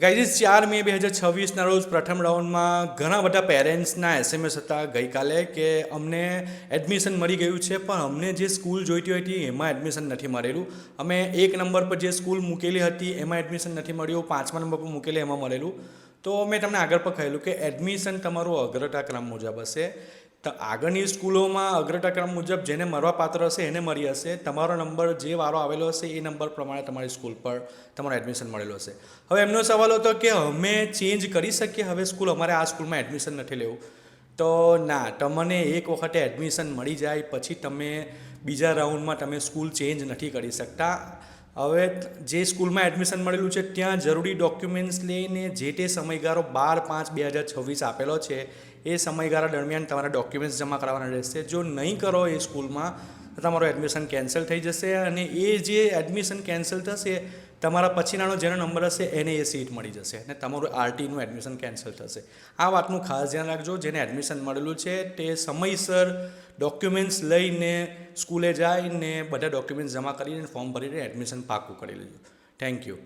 Guys 4 મે 2026ના રોજ પ્રથમ રાઉન્ડમાં ઘણા બધા પેરેન્ટ્સના SMS હતા ગઈકાલે કે અમને એડમિશન મળી ગયું છે, પણ અમને જે સ્કૂલ જોઈતી હતી એમાં એડમિશન નથી મળેલું. અમે 1 નંબર પર જે સ્કૂલ મૂકેલી હતી એમાં એડમિશન નથી મળ્યું, 5મા નંબર પર મૂકેલી એમાં મળેલું. તો મેં તમને આગળ પણ કહેલું કે એડમિશન તમારું અગ્રતાક્રમ મુજબ હશે. તો આગળની સ્કૂલોમાં અગ્રતાક્રમ મુજબ જેને મળવા પાત્ર હશે એને મળી હશે. તમારો નંબર જે વારો આવેલો હશે એ નંબર પ્રમાણે તમારી સ્કૂલ પર તમારું એડમિશન મળેલું હશે. હવે એમનો સવાલ હતો કે અમે ચેન્જ કરી શકીએ હવે સ્કૂલ, અમારે આ સ્કૂલમાં એડમિશન નથી લેવું. તો ના, તમને એક વખતે એડમિશન મળી જાય પછી તમે બીજા રાઉન્ડમાં તમે સ્કૂલ ચેન્જ નથી કરી શકતા. હવે જે સ્કૂલમાં એડમિશન મળેલું છે ત્યાં જરૂરી ડોક્યુમેન્ટ્સ લઈને જે તે સમયગાળો 12/5/2026 આપેલો છે એ સમયગાળા દરમિયાન તમારા ડોક્યુમેન્ટ્સ જમા કરાવવાના રહેશે. જો નહીં કરો એ સ્કૂલમાં તો તમારું એડમિશન કેન્સલ થઈ જશે, અને એ જે એડમિશન કેન્સલ થશે તમારા પછીનાનો જેનો નંબર હશે એને એ સીટ મળી જશે અને તમારું આરટીનું એડમિશન કેન્સલ થશે. આ વાતનું ખાસ ધ્યાન રાખજો. જેને એડમિશન મળેલું છે તે સમયસર ડોક્યુમેન્ટ્સ લઈને સ્કૂલે જઈને બધા ડોક્યુમેન્ટ્સ જમા કરીને ફોર્મ ભરીને એડમિશન પાક્કું કરી લેજો. Thank you.